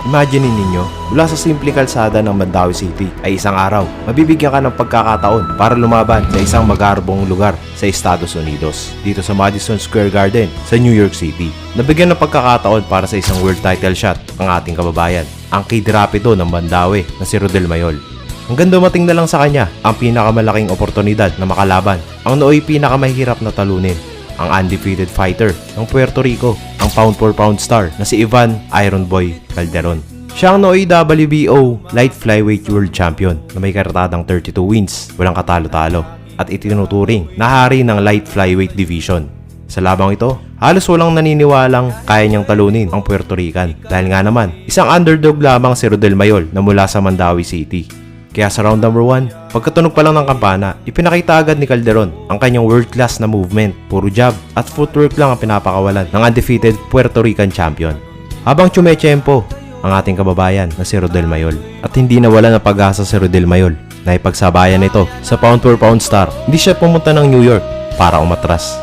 Imagine ninyo, mula sa simpleng kalsada ng Mandaue City ay isang araw, mabibigyan ka ng pagkakataon para lumaban sa isang magarbong lugar sa Estados Unidos, dito sa Madison Square Garden sa New York City. Nabigyan ng pagkakataon para sa isang world title shot ang ating kababayan, ang kid Rapido ng Mandaue na si Rodel Mayol. Hanggang dumating na lang sa kanya ang pinakamalaking oportunidad na makalaban, ang nooy pinakamahirap na talunin, ang undefeated fighter ng Puerto Rico, ang pound-for-pound star na si Ivan Iron Boy Calderon. Siya ang nooy WBO light flyweight world champion na may karatadang 32 wins, walang katalo-talo, at itinuturing na hari ng light flyweight division. Sa labang ito, halos walang naniniwalang kaya niyang talunin ang Puerto Rican dahil nga naman, isang underdog lamang si Rodel Mayol na mula sa Mandaue City. Kaya sa round number 1, pagkatunog pa lang ng kampana, ipinakita agad ni Calderon ang kanyang world-class na movement, puro jab at footwork lang ang pinapakawalan ng undefeated Puerto Rican champion. Habang tsumechempo ang ating kababayan na si Rodel Mayol, at hindi nawala ng pag-asa si Rodel Mayol na ipagsabayan ito sa pound-for-pound star, hindi siya pumunta ng New York para umatras.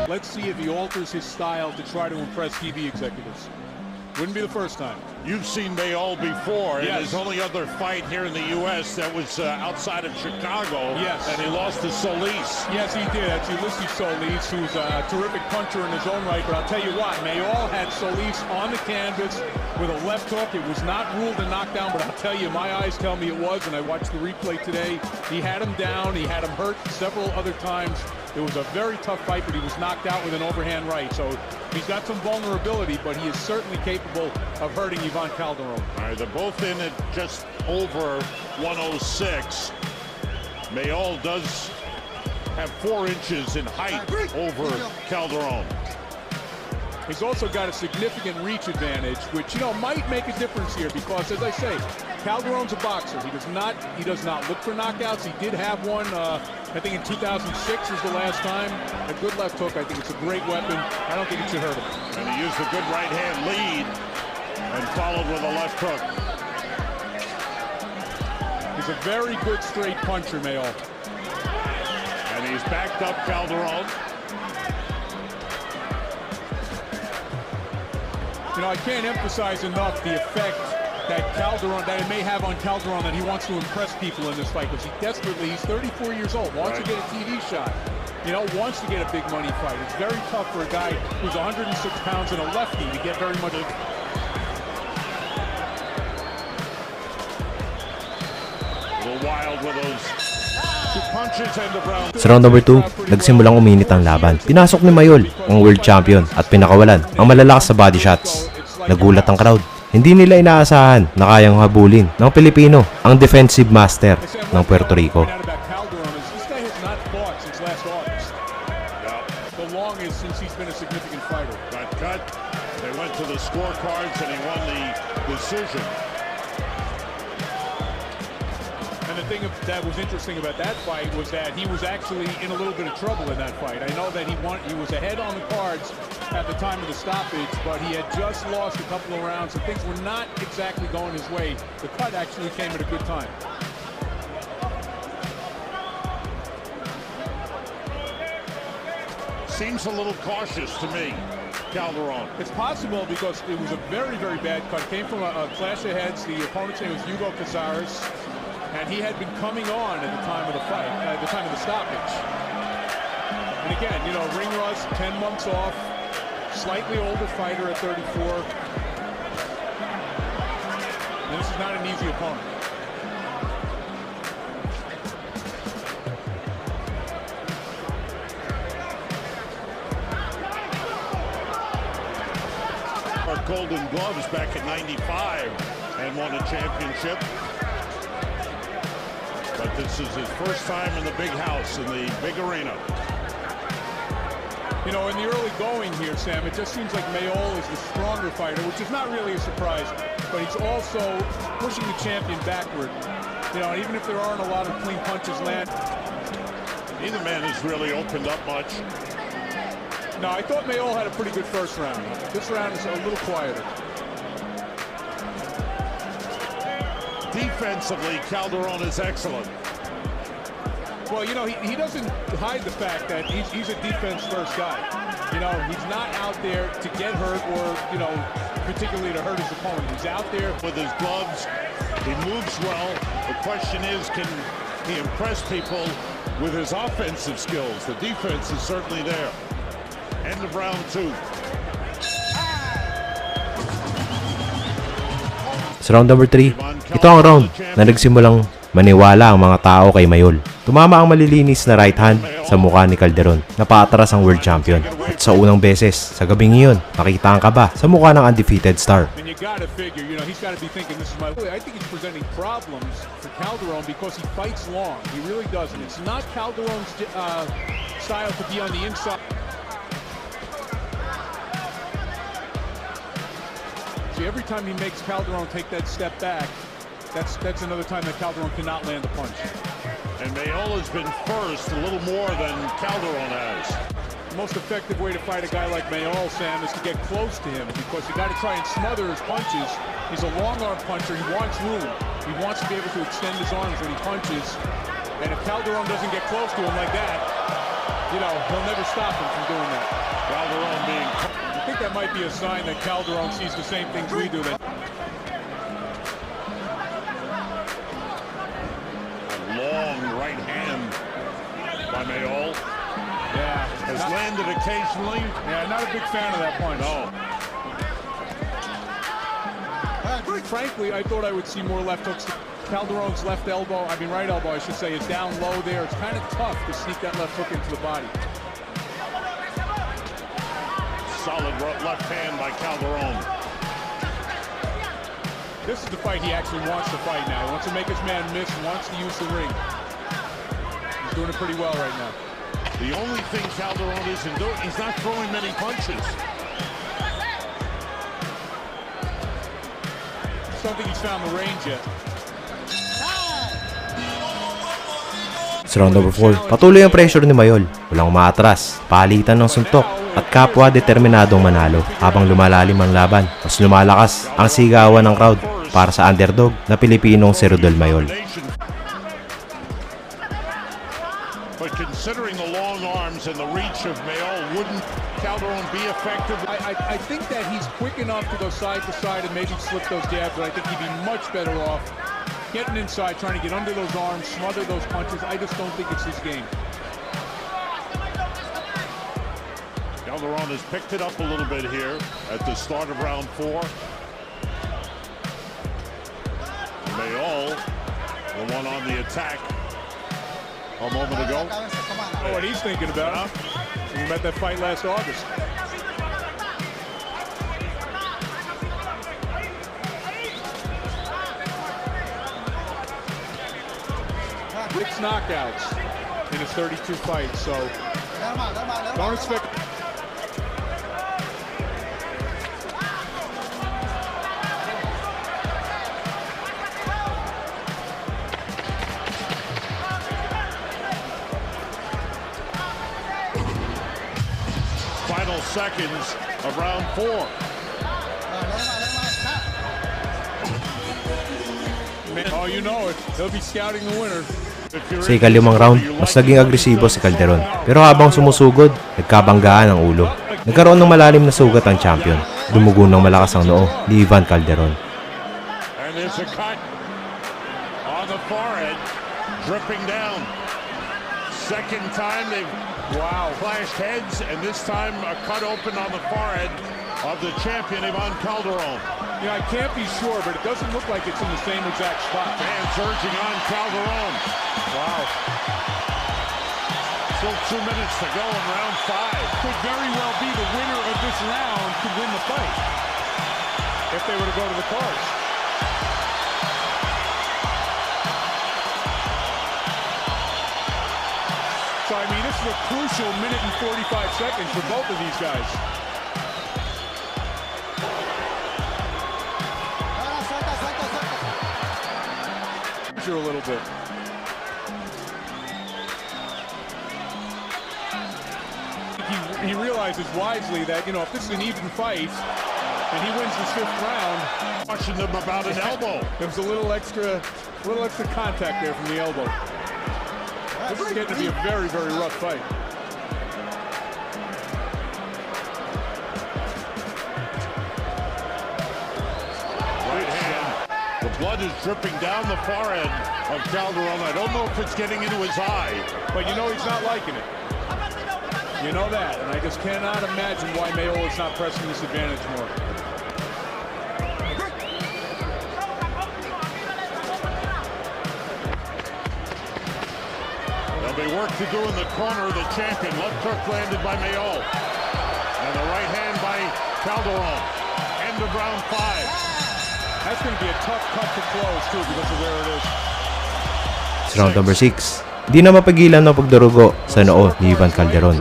Let's see if he alters his style to try to impress TV executives. Wouldn't be the first time. You've seen Mayol before. Yes. In his only other fight here in the U.S. that was outside of Chicago. Yes. And he lost to Solis. Yes, he did. That's Ulysses Solis, who's a terrific puncher in his own right. But I'll tell you what, Mayol had Solis on the canvas with a left hook. It was not ruled a knockdown, but I'll tell you, my eyes tell me it was, and I watched the replay today. He had him down. He had him hurt several other times. It was a very tough fight, but he was knocked out with an overhand right. So he's got some vulnerability, but he is certainly capable of hurting Ivan Calderon. All right, they're both in at just over 106. Mayol does have 4 inches in height over Calderon. He's also got a significant reach advantage, which, you know, might make a difference here because, as I say, Calderon's a boxer. He does not look for knockouts. He did have one, I think in 2006 was the last time. A good left hook. I think it's a great weapon. I don't think it should hurt him. And he used a good right hand lead and followed with a left hook. He's a very good straight puncher, Mayol. And he's backed up Calderon. You know, I can't emphasize enough the effect that it may have on Calderon, that he wants to impress people in this fight because he's 34 years old, wants to get a TV shot, you know, wants to get a big money fight. It's very tough for a guy who's 106 pounds and a lefty to get very much. A little wild with those 2 punches end of round. Sa round number 2, nagsimulang uminit ang laban. Pinasok ni Mayol ang world champion at pinakawalan ang malalakas sa body shots. Nagulat ang crowd. Hindi nila inaasahan na kayang habulin ng Pilipino ang defensive master ng Puerto Rico. This guy has not fought since last August. The longest since he's been a significant fighter. Got cut. They went to the scorecards and he won the decision. And the thing that was interesting about that fight was that he was actually in a little bit of trouble in that fight. I know that he was ahead on the cards at the time of the stoppage, but he had just lost a couple of rounds, and things were not exactly going his way. The cut actually came at a good time. Seems a little cautious to me, Calderon. It's possible because it was a very, very bad cut. It came from a clash of heads. The opponent's name was Hugo Cazares, and he had been coming on at the time of the fight, at the time of the stoppage. And again, you know, ring rust, 10 months off, slightly older fighter at 34. And this is not an easy opponent. Our Golden Gloves back in '95 and won a championship. But this is his first time in the big house, in the big arena. You know, in the early going here, Sam, it just seems like Mayol is the stronger fighter, which is not really a surprise, but he's also pushing the champion backward. You know, even if there aren't a lot of clean punches land. Neither man has really opened up much. No, I thought Mayol had a pretty good first round. This round is a little quieter. Defensively, Calderon is excellent. Well, you know, he doesn't hide the fact that he's a defense-first guy. You know, he's not out there to get hurt or, you know, particularly to hurt his opponent. He's out there with his gloves. He moves well. The question is, can he impress people with his offensive skills? The defense is certainly there. End of round 2. Sa round number 3, ito ang round na nagsimulang maniwala ang mga tao kay Mayol. Tumama ang malilinis na right hand sa mukha ni Calderon na paatras ang world champion. At sa unang beses, sa gabing iyon, makita ang kaba sa mukha ng undefeated star. And you gotta figure, he's gotta be thinking this is my... I think he's presenting problems for Calderon because he fights long. He really doesn't. It's not Calderon's style to be on the inside. See, every time he makes Calderon take that step back, that's another time that Calderon cannot land a punch. And Mayol has been first a little more than Calderon has. The most effective way to fight a guy like Mayol, Sam, is to get close to him because you got to try and smother his punches. He's a long arm puncher. He wants room. He wants to be able to extend his arms when he punches. And if Calderon doesn't get close to him like that, he'll never stop him from doing that. Calderon being... I think that might be a sign that Calderon sees the same things we do. That long right hand by Mayol. Yeah. Has landed occasionally. Yeah, not a big fan of that punch. No. Frankly, I thought I would see more left hooks. Calderon's right elbow, I should say, is down low there. It's kind of tough to sneak that left hook into the body. Solid left hand by Calderon. This is the fight he actually wants to fight now. He wants to make his man miss, wants to use the ring. He's doing it pretty well right now. The only thing Calderon isn't doing, he's not throwing many punches. I don't think he's found the range yet. Sa round number 4, patuloy ang pressure ni Mayol. Walang umaatras, palitan ng suntok, at kapwa determinadong manalo. Habang lumalalim ang laban, mas lumalakas ang sigawan ng crowd para sa underdog na Pilipinong si Rodel Mayol. But considering the long arms and the reach of Mayol, wouldn't Calderon be effective? I think that he's quick enough to go side to side and maybe slip those jabs, but I think he'd be much better off getting inside, trying to get under those arms, smother those punches. I just don't think it's his game. Calderon has picked it up a little bit here at the start of round 4. Mayol, the one on the attack a moment ago. Oh, what he's thinking about. He met that fight last August. Six knockouts in his 32 fights, so don't expect. Final seconds of round 4. Oh, you know it. They'll be scouting the winner. Sa ikalimang round, mas naging agresibo si Calderon. Pero habang sumusugod, nagkabanggaan ang ulo. Nagkaroon ng malalim na sugat ang champion. Dumugo ng malakas ang noo ni Ivan Calderon. And there's a cut on the forehead, dripping down. Second time they've clashed heads, and this time a cut open on the forehead of the champion, Ivan Calderon. Yeah, I can't be sure, but it doesn't look like it's in the same exact spot. Fans urging on Calderon. Wow. Still 2 minutes to go in round 5. Could very well be the winner of this round could win the fight if they were to go to the cards. So, I mean, this is a crucial minute and 45 seconds for both of these guys. A little bit. He realizes wisely that, if this is an even fight and he wins this 5th round, Watching them about an elbow. there was a little extra contact there from the elbow. This is getting to be a very, very rough fight. The blood is dripping down the forehead of Calderon. I don't know if it's getting into his eye. But you know he's not liking it. You know that, and I just cannot imagine why Mayol is not pressing this advantage more. There'll be work to do in the corner. The champion, left hook landed by Mayol. And the right hand by Calderon. End of round 5. That's going to be a tough cut to close, too, because of where it is. Sa round number 6, di na mapigilan ng pagdarugo sa noo ni Ivan Calderon.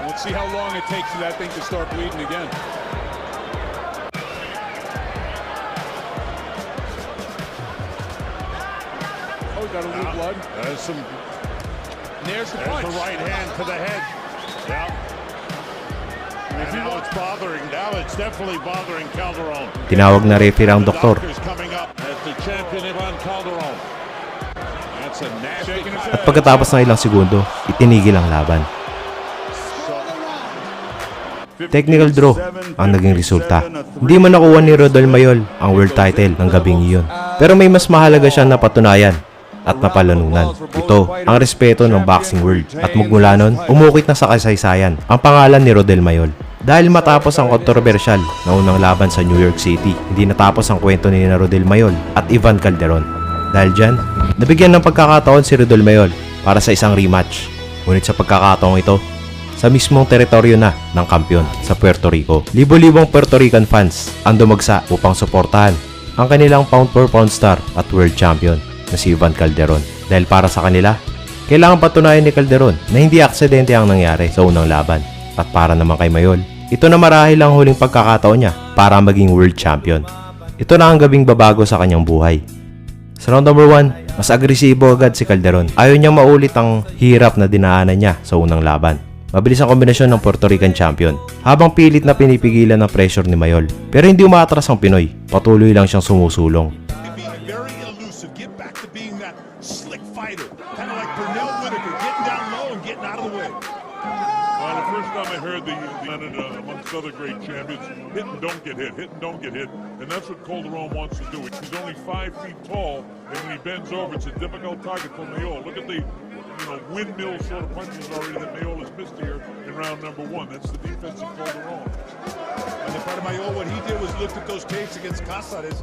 Let's see how long it takes for that thing to start bleeding again. Oh, got a little blood. There's some. There's the There's punch. the right hand to the head. Yeah. And now it's bothering. Now it's definitely bothering Calderon. Tinawag na referee ang doktor. The doctor's coming up as the champion Ivan Calderon. That's a nasty. At pagkatapos ng ilang segundo, itinigil ang laban. Technical draw ang naging resulta. Hindi man nakuha ni Rodel Mayol ang world title ng gabing iyon. Pero may mas mahalaga siyang napatunayan at napalanunan. Ito ang respeto ng boxing world. At magmula nun, umukit na sa kasaysayan ang pangalan ni Rodel Mayol. Dahil matapos ang kontrobersyal na unang laban sa New York City, hindi natapos ang kwento ni Rodel Mayol at Ivan Calderon. Dahil dyan, nabigyan ng pagkakataon si Rodel Mayol para sa isang rematch. Ngunit sa pagkakataong ito, sa mismong teritoryo na ng kampiyon sa Puerto Rico, libo-libong Puerto Rican fans ang dumagsa upang suportahan ang kanilang pound-for-pound star at world champion na si Ivan Calderon. Dahil para sa kanila, kailangan patunayan ni Calderon na hindi aksidente ang nangyari sa unang laban. At para naman kay Mayol, ito na marahil ang huling pagkakataon niya para maging world champion. Ito na ang gabing babago sa kanyang buhay. Sa round number 1, mas agresibo agad si Calderon. Ayaw niyang maulit ang hirap na dinaanan niya sa unang laban. Mabilis ang kombinasyon ng Puerto Rican champion, habang pilit na pinipigilan ng pressure ni Mayol. Pero hindi umatras ang Pinoy, patuloy lang siyang sumusulong. Amongst other great champions, hit and don't get hit, hit and don't get hit, and that's what Calderon wants to do. He's only 5 feet tall, and when he bends over, it's a difficult target for Mayol. Look at the windmill sort of punches already that Mayol has missed here in round number 1. That's the defense of Calderon. And then part of Mayol, what he did was looked at those tapes against Casares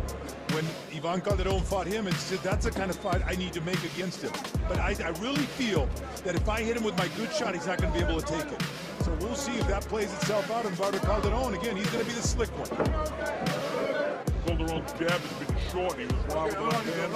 when Ivan Calderon fought him and said, that's the kind of fight I need to make against him. But I really feel that if I hit him with my good shot, he's not going to be able to take it. So we'll see if that plays itself out in Calderon. Again, he's going to be the slick one. Calderon's jab has been short. He was wild with left hand.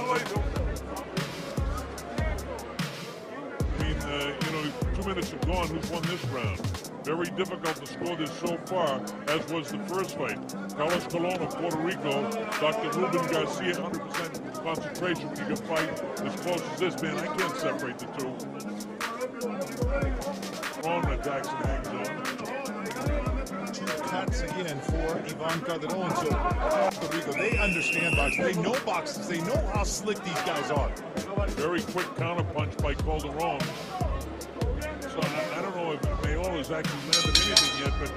I mean, 2 minutes have gone. Who's won this round? Very difficult to score this so far, as was the first fight. Carlos Colon of Puerto Rico, Dr. Ruben Garcia, 100% concentration. You can fight as close as this, man. I can't separate the two. Wrong attacks and hangs on. 2 cuts again for Ivan Calderon. So Puerto Rico, they understand boxing. They know boxers. They know how slick these guys are. Very quick counter punch by Calderon. So I don't know if Mayol has actually landed anything yet, but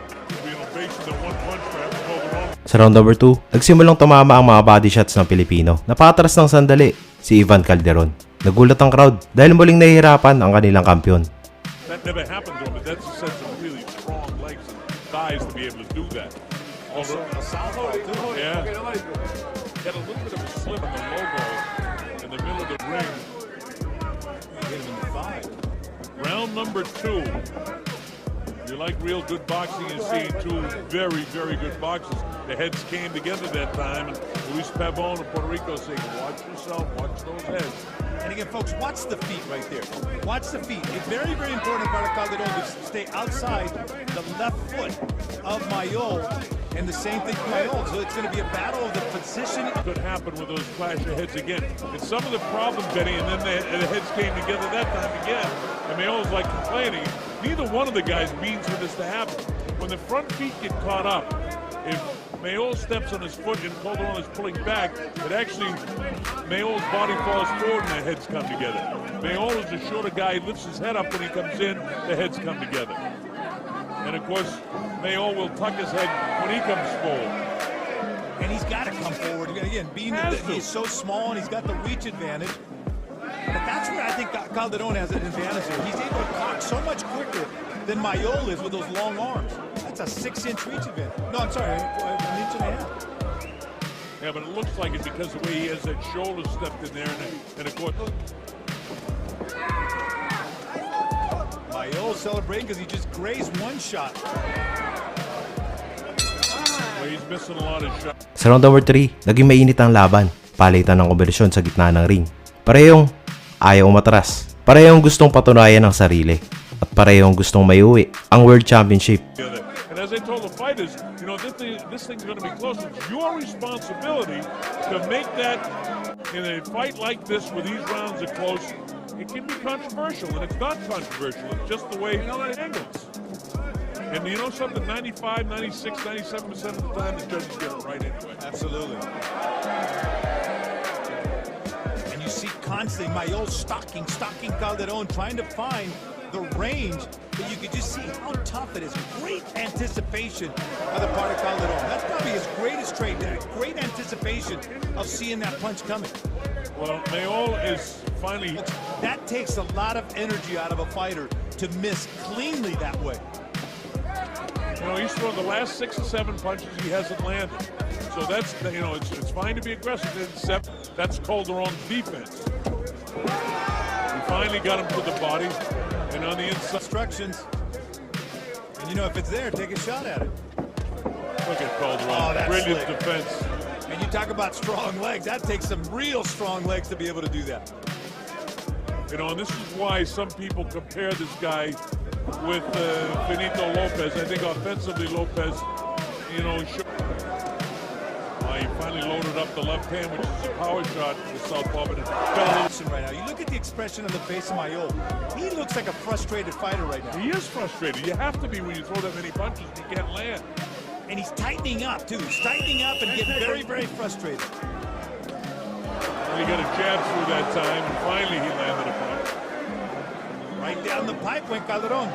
based on the one punch perhaps Calderon. Sa round number 2, nagsimulang tumama ang mga body shots ng Pilipino. Napatras ng sandali si Ivan Calderon. Nagulat ang crowd dahil muling nahihirapan ang kanilang kampiyon. That never happened to him, but that's a set of really strong legs and thighs to be able to do that. Also, a southpaw too. Yeah. Got a little bit of a slip on the logo in the middle of the ring. Hit him in the thigh. Round number 2. You like real good boxing, you're seeing 2 very, very good boxers. The heads came together that time, and Luis Pavon of Puerto Rico saying, watch yourself, watch those heads. And again, folks, watch the feet right there. Watch the feet. It's very, very important for Calderon to stay outside the left foot of Mayol, and the same thing for Mayol. So it's going to be a battle of the position. Could happen with those clash of heads again. It's some of the problem, Benny, and then the heads came together that time again. And Mayol's like complaining. Neither one of the guys means for this to happen. When the front feet get caught up, if Mayol steps on his foot and Calderon is pulling back, it actually, Mayol's body falls forward and the heads come together. Mayol is a shorter guy, he lifts his head up when he comes in, the heads come together. And of course, Mayol will tuck his head when he comes forward. again, being that he's so small and he's got the reach advantage. But that's where I think Calderon has an advantage here. He's able to cock so much quicker than Mayol is with those long arms. That's a 6-inch reach advantage. No, I'm sorry, an inch and a half. Yeah, but it looks like it because the way he has that shoulder stepped in there and of course. Mayol celebrating because he just grazed one shot. Well, he's missing a lot of shots. Sa round number 3, naging mainit ang laban. Palitan ng kombinasyon sa gitna ng ring. Parehong ayaw umatras. Parehong gustong patunayan ang sarili. At parehong gustong mayuwi ang World Championship. And as I told the fighters, you know, this thing's going to be close. It's your responsibility to make that in a fight like this where these rounds are close. It can be controversial, and it's not controversial. It's just the way it angles. And you know something, 95, 96, 97% of the time, the judges get it right anyway. Absolutely. And you see constantly Mayol stalking Calderon, trying to find the range, but you could just see how tough it is. Great anticipation on the part of Calderon. That's probably his greatest trait, that great anticipation of seeing that punch coming. Well, Mayol is finally... That takes a lot of energy out of a fighter to miss cleanly that way. You know, he's thrown the last 6 or 7 punches he hasn't landed. So that's, you know, it's fine to be aggressive, except that's Calderon's defense. He finally got him to the body, and on the inside... Instructions. And you know, if it's there, take a shot at it. Look at Calderon. Oh, that's brilliant slick. defense. And you talk about strong legs. That takes some real strong legs to be able to do that. You know, and this is why some people compare this guy with Benito Lopez. I think offensively Lopez, you know, he finally loaded up the left hand, which is a power shot to the southpaw. But Right now, you look at the expression on the face of Mayol. He looks like a frustrated fighter right now. he is frustrated. You have to be when you throw that many punches and you can't land. And he's tightening up, too. He's tightening up and getting very, very frustrated. And he got a jab through that time, and finally he landed a punch. Right down the pipe went Calderon.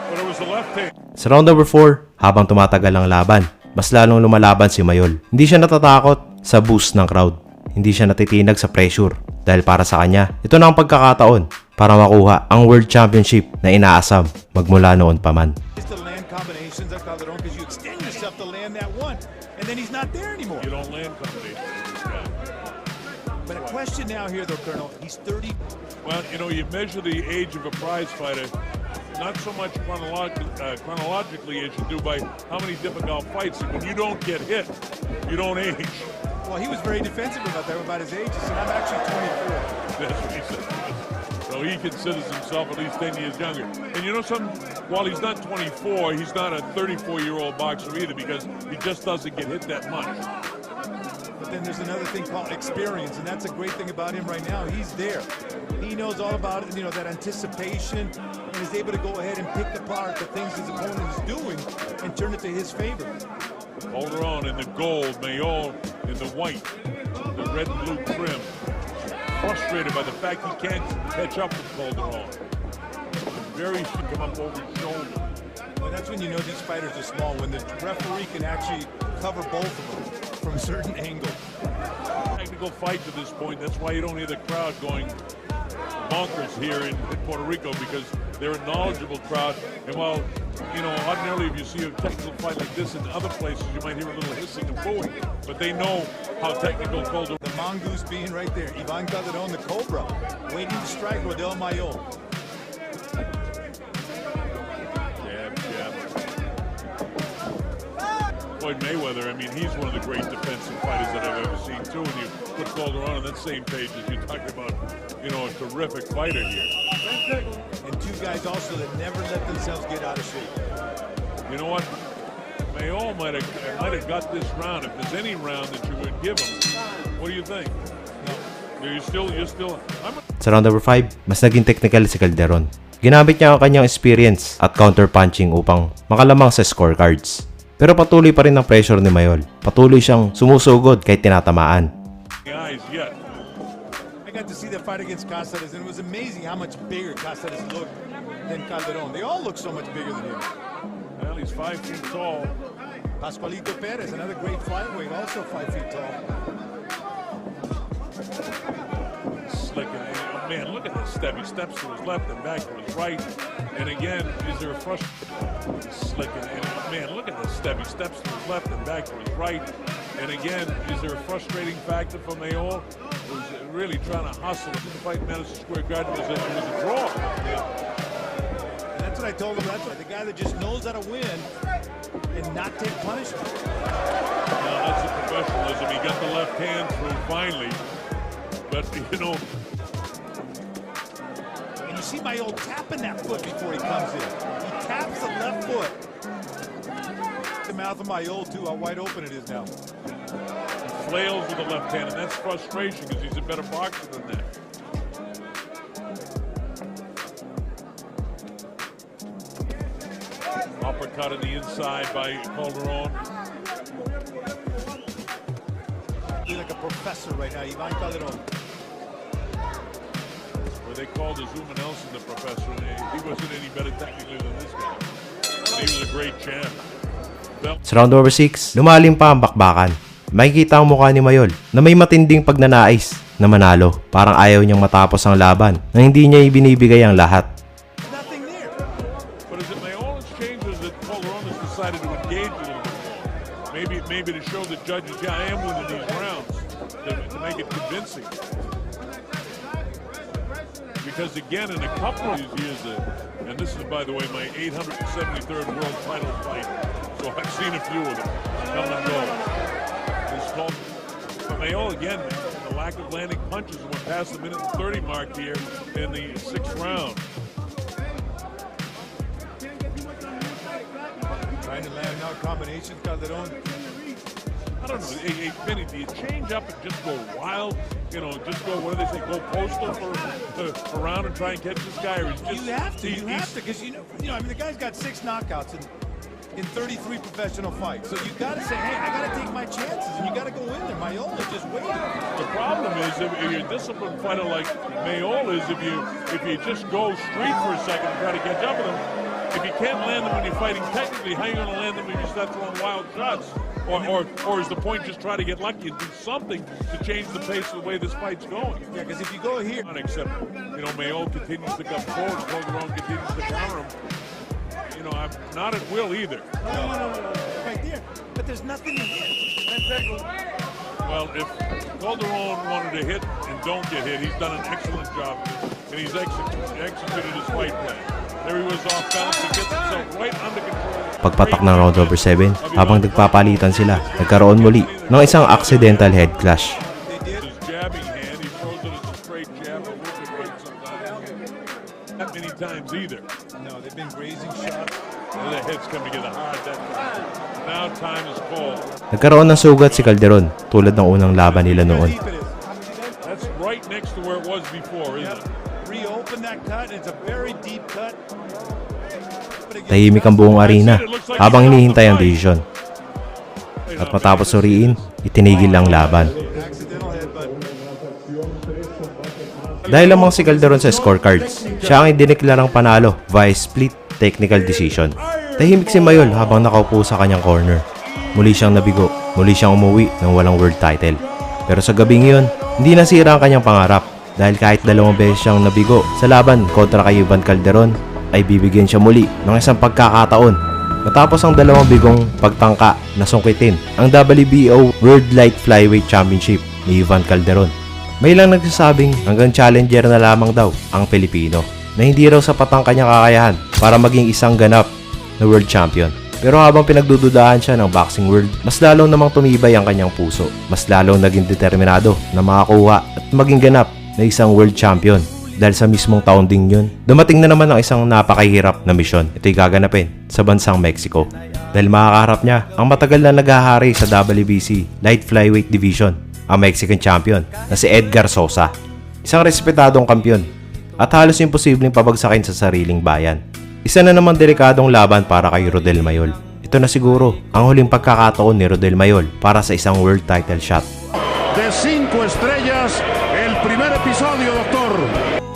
But it was the left hand. Sa round number 4, habang tumatagal ang laban, mas lalong lumalaban si Mayol. Hindi siya natatakot sa boost ng crowd. Hindi siya natitinag sa pressure. Dahil para sa kanya, ito na ang pagkakataon para makuha ang World Championship na inaasam magmula noon pa man. Just to land combinations of Calderon because you extend yourself to land that one. And then he's not there anymore. You don't land combinations with this guy. But a question now here, though, Colonel. He's 30. Well, you know, you measure the age of a prize fighter not so much chronologically as you do by how many difficult fights. And when you don't get hit, you don't age. Well, he was very defensive about his age. He said, I'm actually 24. That's what he said. So he considers himself at least 10 years younger. And you know something? While he's not 24, he's not a 34-year-old boxer either because he just doesn't get hit that much. But then there's another thing called experience, and that's a great thing about him right now. He's there. He knows all about it, you know, that anticipation, and is able to go ahead and pick apart the things his opponent is doing and turn it to his favor. Calderon in the gold, Mayol in the white, the red and blue trim. Frustrated by the fact he can't catch up with Calderon. Very should come up over his shoulder. Well, that's when you know these fighters are small, when the referee can actually cover both of them from a certain angle. Technical fight to this point. That's why you don't hear the crowd going bonkers here in Puerto Rico because they're a knowledgeable crowd. And while, you know, ordinarily if you see a technical fight like this in other places, you might hear a little hissing and booing. But they know how technical Calderon. The mongoose being right there. Ivan Calderon, the Cobra, waiting to strike Rodel Mayol. Floyd Mayweather, I mean, he's one of the great defensive fighters that I've ever seen, too. And you put Calderon on that same page as you talk about, you know, a terrific fighter here. And two guys also that never let themselves get out of shape. You know what? Mayol might have got this round. If there's any round that you would give him, what do you think? You're still. Sa round number 5, mas naging technical si Calderon. Ginamit niya ang kanyang experience at counter-punching upang makalamang sa scorecards. Pero patuloy pa rin ang pressure ni Mayol. Patuloy siyang sumusugod kahit tinatamaan. I got to see that fight against Cáceres, and it was amazing how much bigger Cáceres looked than Calderon. They all look so much bigger than him. Well, he's 5 feet tall. Pascualito Perez, another great flyweight, also 5 feet tall. Slick and oh man, look at this step. He steps to his left and back to his right. And again, is there a slick and oh man, look at this step. He steps to his left and back to his right. And again, is there a frustrating factor for Mayol? Who's really trying to hustle to the fight Madison Square Garden. It was a draw. And that's what I told him. That's what the guy that just knows how to win and not take punishment. Now that's the professionalism. He got the left hand through finally. But, you know, and you see Mayol tapping that foot before he comes in. He taps the left foot. The mouth of Mayol, too, how wide open it is now. flails with the left hand, and that's frustration because he's a better boxer than that. Uppercut on the inside by Calderon. He's like a professor right now, Ivan Calderon. Where they called Zuma Nelson the professor, and he wasn't any better technically than this guy. And he was a great champ. Sa round number 6, lumalim pa ang bakbakan. Makikita ang mukha ni Mayol na may matinding pagnanais na manalo. Parang ayaw niyang matapos ang laban na hindi niya ibinibigay ang lahat. Nothing there. But is it Mayol exchanges that Calderon has decided to engage a little bit more? Maybe to show the judges, yeah, I am winning these rounds, to make it convincing. Because again, in a couple of these years, and this is, by the way, my 873rd world title fight, so I've seen a few of them come and go. It's called Mayol again. The lack of landing punches went past the minute and 30 mark here in the 6th round. Trying to land out combinations, Calderon. I don't know, hey, Benny, do you change up and just go wild? You know, just go, what do they say, go postal for around and try and catch this guy? Or just, You have to, because you know, I mean, the guy's got 6 knockouts in 33 professional fights. So you got to say, hey, I got to take my chances, and you got to go in there. Mayol is just waiting. The problem is, if you're a disciplined fighter like Mayol is, if you just go straight for a second and try to catch up with him, if you can't land them when you're fighting technically, how are you going to land them when you start throwing wild shots? Or is the point just try to get lucky and do something to change the pace of the way this fight's going? Yeah, because if you go here, Except, you know, Mayol continues to come forward, Calderon continues to counter him. You know, I'm not at will either. no, right there. But there's nothing in here. Well, if Calderon wanted to hit and don't get hit, he's done an excellent job, and he's executed his fight plan. There he was off balance, he gets himself right under control. Pagpatak ng round number 7, habang nagpapalitan sila, nagkaroon muli ng isang accidental head clash. His jabbing hand, he throws it as a straight jab, or wicked right sometimes. Not many times either. No, they've been grazing shots. The heads come together hard that time. Now time is called. Nagkaroon ng sugat si Calderon tulad ng unang laban nila noon. That's right next to where it was before, isn't it? Reopen that cut, it's a very deep cut. Tahimik ang buong arena habang hinihintay ang desisyon. At matapos suriin, itinigil ang laban. Accidental headbutt. Dahil lamang si Calderon sa scorecards, siya ang idineklarang panalo via split technical decision. Tahimik si Mayol habang nakaupo sa kanyang corner. Muli siyang nabigo, muli siyang umuwi ng walang world title. Pero sa gabing iyon, hindi nasira ang kanyang pangarap dahil kahit 2 beses siyang nabigo sa laban kontra kay Ivan Calderon, ay bibigyan siya muli ng isang pagkakataon matapos ang 2 bigong pagtangka na sungkitin ang WBO World Light Flyweight Championship ni Ivan Calderon. May ilang nagsasabing hanggang challenger na lamang daw ang Pilipino na hindi raw sapat ang kanyang kakayahan para maging isang ganap na world champion. Pero habang pinagdududahan siya ng boxing world, mas lalo namang tumibay ang kanyang puso. Mas lalo naging determinado na makakuha at maging ganap na isang world champion. Dahil sa mismong taon ding yun, dumating na naman ang isang napakahirap na misyon. Ito'y gaganapin sa bansang Mexico. Dahil makakaharap niya ang matagal na naghahari sa WBC Light Flyweight Division, ang Mexican champion na si Edgar Sosa. Isang respetadong kampyon at halos imposibleng pabagsakin sa sariling bayan. Isa na namang delikadong laban para kay Rodel Mayol. Ito na siguro ang huling pagkakataon ni Rodel Mayol para sa isang world title shot. De 5 estrellas, el primer episodio, doctor.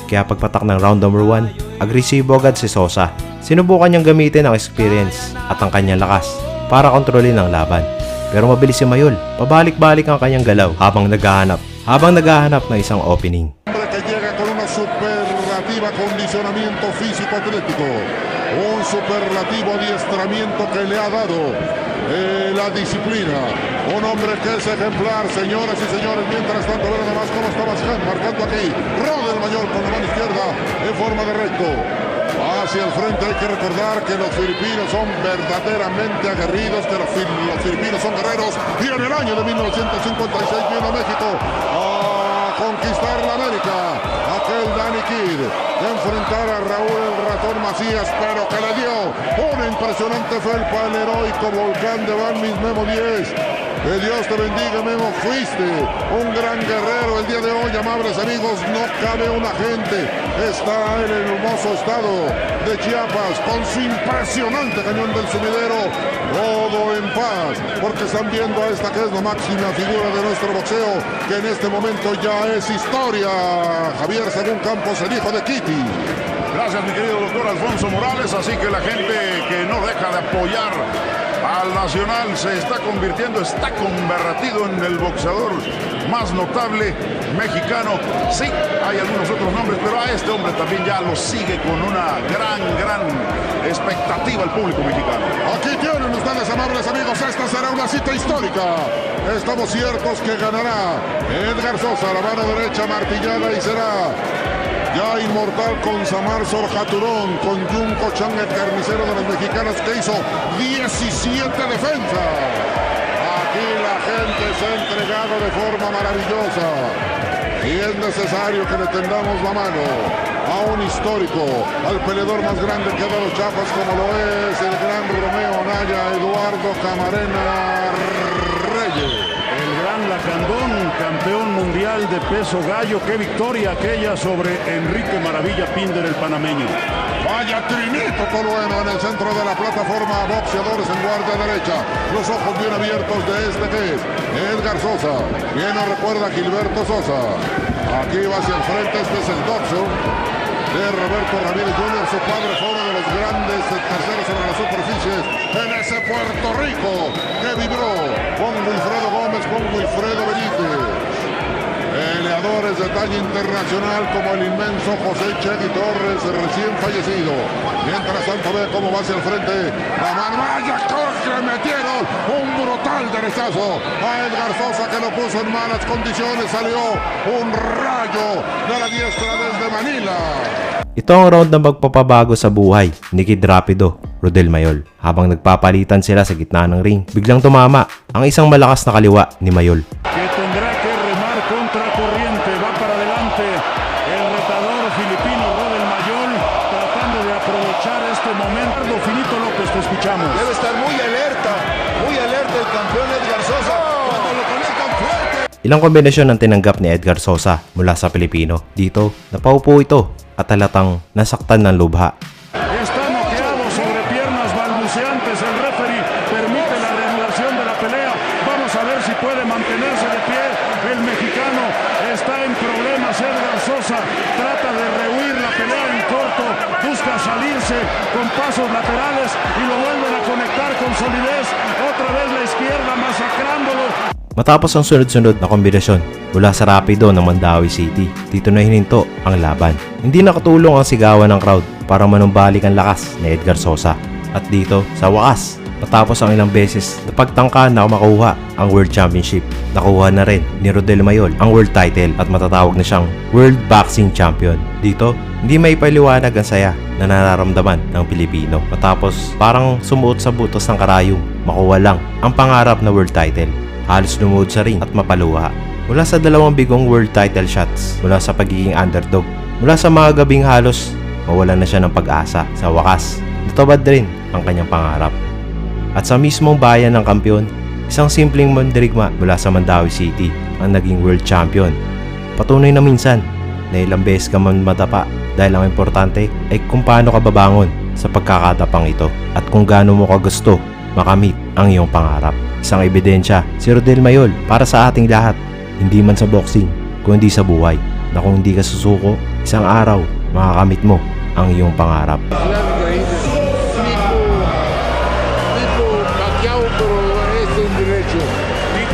Kaya pagpatak ng round number 1, agresibo agad si Sosa. Sinubukan niyang gamitin ang experience at ang kanyang lakas para kontrolin ang laban. Pero mabilis si Mayol, pabalik-balik ang kanyang galaw habang naghahanap ng isang opening. Que llega con una superlativa condicionamiento físico atlético, un superlativo adiestramiento que le ha dado la disciplina, un hombre que es ejemplar, señoras y señores. Mientras tanto, ver además cómo está marcando aquí Rodel Mayor con la mano izquierda en forma de recto. Hacia el frente hay que recordar que los filipinos son verdaderamente aguerridos, que los filipinos son guerreros, y en el año de 1956 vino a México a conquistar la América, aquel Danny Kid, de enfrentar a Raúl el Ratón Macías, pero que le dio una impresionante felpa al heroico volcán de Van Mis Memo 10. Que Dios te bendiga, Memo, fuiste un gran guerrero el día de hoy, amables amigos. No cabe una gente, está en el hermoso estado de Chiapas con su impresionante cañón del sumidero, todo en paz, porque están viendo a esta que es la máxima figura de nuestro boxeo, que en este momento ya es historia. Javier Sagún Campos, el hijo de Kitty. Gracias, mi querido doctor Alfonso Morales. Así que la gente que no deja de apoyar al Nacional se está convirtiendo, está convertido en el boxeador más notable mexicano. Sí, hay algunos otros nombres, pero a este hombre también ya lo sigue con una gran expectativa el público mexicano. Aquí tienen ustedes, amables amigos, esta será una cita histórica. Estamos ciertos que ganará Edgar Sosa, la mano derecha martillada, y será ya inmortal con Samar Sorjaturón, con Junco Chang, el carnicero de los mexicanos, que hizo 17 defensas. Aquí la gente se ha entregado de forma maravillosa y es necesario que le tendamos la mano a un histórico, al peleador más grande que ha dado Chiapas, como lo es el gran Romeo Anaya, Eduardo Camarena Reyes. El gran Lacandón, campeón mundial de peso gallo. Qué victoria aquella sobre Enrique Maravilla Pinder, el panameño. Vaya trinito tolueno en el centro de la plataforma, boxeadores en guardia derecha, los ojos bien abiertos de este que es Edgar Sosa. Bien nos recuerda a Gilberto Sosa. Aquí va hacia el frente, este es el doxo de Roberto Ramírez Jr., su padre fue uno de los grandes terceros sobre las superficies en ese Puerto Rico que vibró con Wilfredo Gómez, con Wilfredo Benítez. Peleadores de talla internacional como el inmenso José Chegui Torres, recién fallecido. Mientras tanto ve cómo va hacia el frente la mano. ¡Vaya que le metieron! Un brutal derechazo a Edgar Sosa, que lo puso en malas condiciones. Salió un rayo de la diestra desde Manila. Ito ang round na magpapabago sa buhay ni Kid Rapido, Rodel Mayol. Habang nagpapalitan sila sa gitna ng ring, biglang tumama ang isang malakas na kaliwa ni Mayol. Que tendrá que remar contra corriente. Va para adelante el retador filipino Rodel Mayol, tratando de aprovechar este momento. Finito López, te escuchamos. Debe estar muy alerta el campeón Edgar Sosa. Cuando lo conectan fuerte. Ilang kombinasyon ang tinanggap ni Edgar Sosa mula sa Pilipino. Dito, napaupo ito at halatang nasaktan ng lubha. Está noqueado sobre piernas balbuceantes. El referee permite la reanudación de la pelea. Vamos a ver si puede mantenerse de pie. El mexicano está en problemas. Edgar Sosa trata de rehuir la pelea en corto, busca salirse con pasos laterales y lo vuelven a conectar con solidez. Otra vez la izquierda masacrándolo. Matapos ang sunod-sunod na kombinasyon mula sa Rapido ng Mandawi City, dito na hininto ang laban. Hindi nakatulong ang sigawan ng crowd para manumbalik ang lakas ni Edgar Sosa. At dito, sa wakas, matapos ang ilang beses na pagtangka na makuha ang World Championship, nakuha na rin ni Rodel Mayol ang World Title at matatawag na siyang World Boxing Champion. Dito, hindi may paliwanag ang saya na nararamdaman ng Pilipino. Matapos parang sumuot sa butos ng karayong, makuha lang ang pangarap na World Title. Halos lumuhod sa ring at mapaluha. Mula sa dalawang bigong world title shots, mula sa pagiging underdog, mula sa mga gabing halos, mawalan na siya ng pag-asa. Sa wakas, natupad rin ang kanyang pangarap. At sa mismong bayan ng kampiyon, isang simpleng mandirigma mula sa Mandawi City ang naging world champion. Patunay na minsan na ilang beses ka man matapa dahil ang importante ay kung paano ka babangon sa pagkakatapang ito at kung gaano mo ka gusto makamit ang iyong pangarap. Isang ebidensya si Rodel Mayol para sa ating lahat, hindi man sa boxing kundi sa buhay, na kung hindi ka susuko, isang araw makakamit mo ang iyong pangarap.